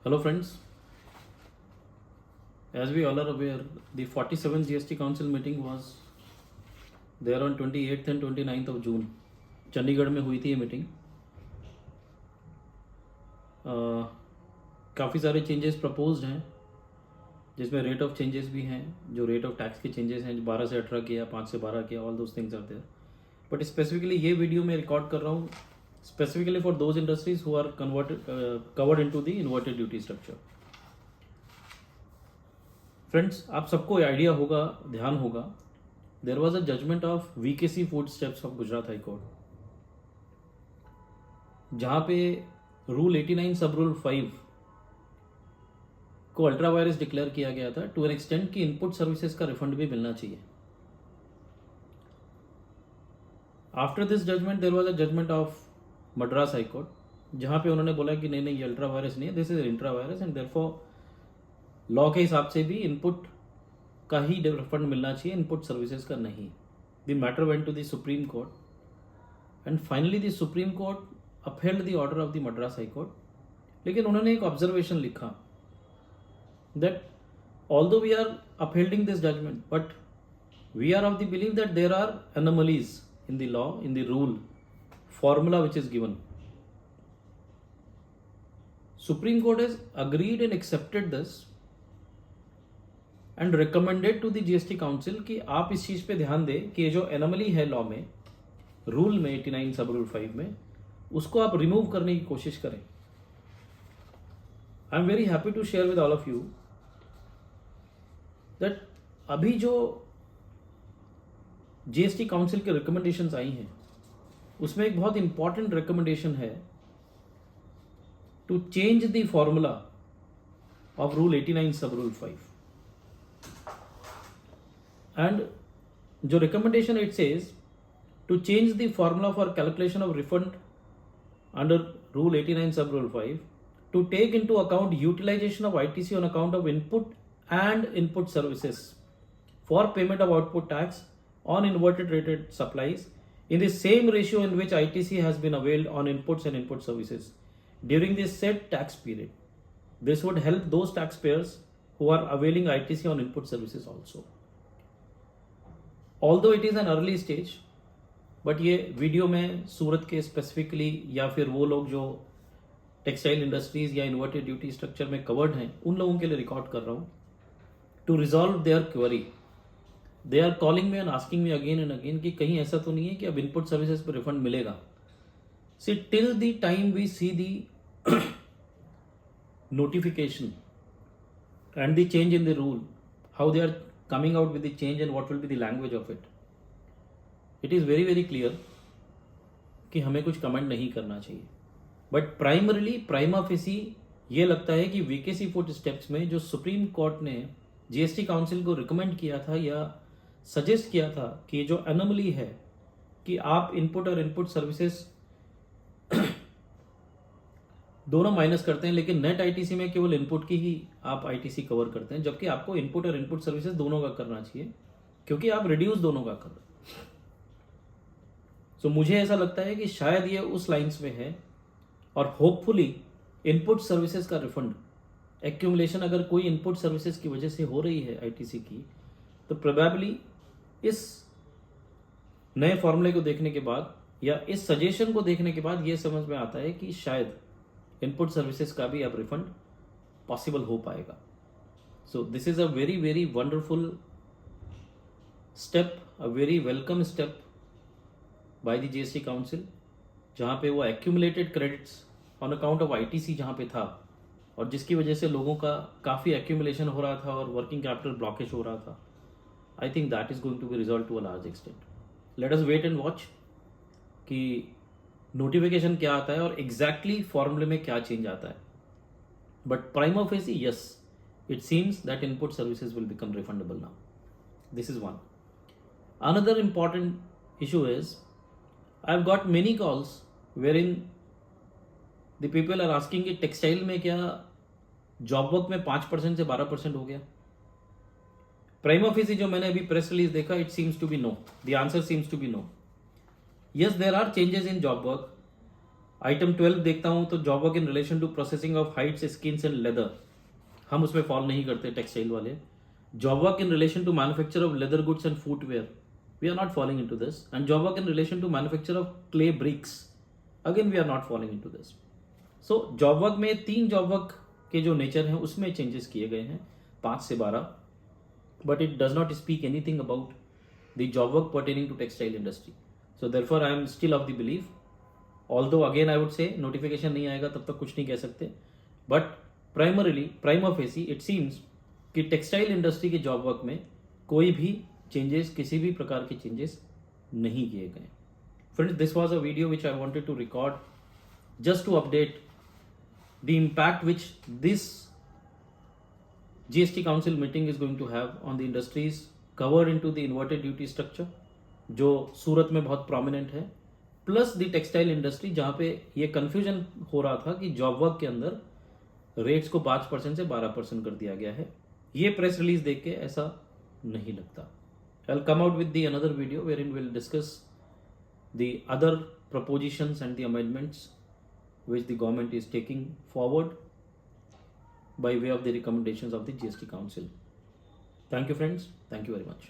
Hello friends, as we all are aware, the 47th GST Council meeting was there on 28th and 29th of June. Chandigarh में हुई थी ये meeting. काफ़ी सारे changes proposed हैं जिसमें रेट ऑफ चेंजेस भी हैं. जो रेट ऑफ टैक्स के चेंजेस हैं 12 से 18 किया, 5 से 12 किया, all those things are there. But specifically ये वीडियो मैं रिकॉर्ड कर रहा हूँ specifically for those industries who are covered into the inverted duty structure. Friends, आप सबको आइडिया होगा, ध्यान होगा, there was a judgement of VKC Footsteps of Gujarat high court, जहां पे रूल 89 सब रूल 5 को अल्ट्रा वायरस डिक्लेयर किया गया था टू एन एक्सटेंट कि इनपुट सर्विसेज का रिफंड भी मिलना चाहिए. After this judgement there was a judgement of Madras high court, जहां पे उन्होंने बोला कि नहीं ये अल्ट्रा वायरस नहीं है, this is intra virus and therefore law के हिसाब से भी इनपुट का ही रिफंड मिलना चाहिए, इनपुट सर्विसेज का नहीं. The matter went to the supreme court and finally the supreme court upheld the order of the Madras high court. लेकिन उन्होंने एक ऑब्जर्वेशन लिखा that although we are upholding this judgment but we are of the believe that there are anomalies in the law, in the rule, formula which is given. Supreme Court has agreed and accepted this and recommended to the GST Council कि आप इस चीज पे ध्यान दें कि ये जो एनोमली है लॉ में, रूल में 89 सब रूल 5 में, उसको आप रिमूव करने की कोशिश करें. I am very happy to share with all of you that अभी जो जीएसटी काउंसिल के रिकमेंडेशंस आई हैं उसमें एक बहुत इंपॉर्टेंट रिकमेंडेशन है to change the formula of rule 89 sub rule 5. And जो recommendation it says to change the formula for calculation of refund under rule 89 sub rule 5 to take into account utilisation of ITC on account of input and input services for payment of output tax on inverted rated supplies in the same ratio in which ITC has been availed on inputs and input services during this said tax period. This would help those taxpayers who are availing ITC on input services also. Although it is an early stage, but ये video में सूरत के specifically या फिर वो लोग जो textile industries या inverted duty structure में कवर्ड हैं उन लोगों के लिए रिकॉर्ड कर रहा हूँ to resolve their query. They are calling me and asking me again and again कि कहीं ऐसा तो नहीं है कि अब इनपुट सर्विसेज पर रिफंड मिलेगा. See till the time we see the notification and the change in the rule, how they are coming out with the change and what will be the language of it, it is very very clear कि हमें कुछ comment नहीं करना चाहिए. But primarily prima facie ये लगता है कि वीकेसी फूड स्टेप्स में जो सुप्रीम कोर्ट ने जीएसटी काउंसिल को रिकमेंड किया था या सजेस्ट किया था कि जो एनोमली है कि आप इनपुट और इनपुट सर्विसेज दोनों माइनस करते हैं लेकिन नेट आईटीसी में केवल इनपुट की ही आप आईटीसी कवर करते हैं, जबकि आपको इनपुट और इनपुट सर्विसेज दोनों का करना चाहिए क्योंकि आप रिड्यूस दोनों का कर रहे हैं. सो मुझे ऐसा लगता है कि शायद ये उस लाइंस में है और होपफुली इनपुट सर्विसेज का रिफंड एक्यूमुलेशन अगर कोई इनपुट सर्विसेज की वजह से हो रही है आईटीसी की, तो प्रोबेबली इस नए फॉर्मूले को देखने के बाद या इस सजेशन को देखने के बाद ये समझ में आता है कि शायद इनपुट सर्विसेज का भी अब रिफंड पॉसिबल हो पाएगा. So this is a very very wonderful step, a very welcome step by the GST council, जहां पे वो accumulated credits on account of ITC जहां पे था और जिसकी वजह से लोगों का काफ़ी एक्यूमुलेशन हो रहा था और वर्किंग कैपिटल ब्लॉकेज हो रहा था. I think that is going to be resolve to a large extent. Let us wait and watch कि नोटिफिकेशन क्या आता है और एग्जैक्टली फॉर्मूले में क्या चेंज आता है. But prima facie yes, it seems that input services will become refundable now. This is one. Another important issue is I have got many calls where in the people are asking कि textile में क्या job work में 5% से 12% हो गया. Prima facie जो मैंने अभी प्रेस रिलीज देखा, it seems to be no. The answer seems to be no. Yes, there are changes in job work. Item 12 देखता हूं तो job work in relation to processing of hides skins and leather, हम उसमें फॉल नहीं करते textile वाले. Job work in relation to manufacture of leather goods and footwear, we are not following into this. And job work in relation to manufacture of clay bricks, again we are not following into this. So job work में 3 job work के जो nature हैं उसमें changes किए गए हैं 5 से 12, but it does not speak anything about the job work pertaining to textile industry. So therefore I am still of the believe, although again I would say notification नहीं आएगा तब तक कुछ नहीं कह सकते, बट primarily prima facie it seems कि टेक्सटाइल इंडस्ट्री के जॉब वर्क में कोई भी चेंजेस, किसी भी प्रकार के चेंजेस नहीं किए गए. Friends, this was a video which I wanted to record just to update the impact which this GST Council meeting is going to have on the industries covered into the inverted duty structure, जो सूरत में बहुत prominent है, plus the textile industry जहां पे ये confusion हो रहा था कि जॉब वर्क के अंदर रेट्स को 5% से 12% कर दिया गया है. ये प्रेस रिलीज देख के ऐसा नहीं लगता. I will come out with the another video where in will discuss the other propositions and the amendments which the government is taking forward by way of the recommendations of the GST Council. Thank you friends. Thank you very much.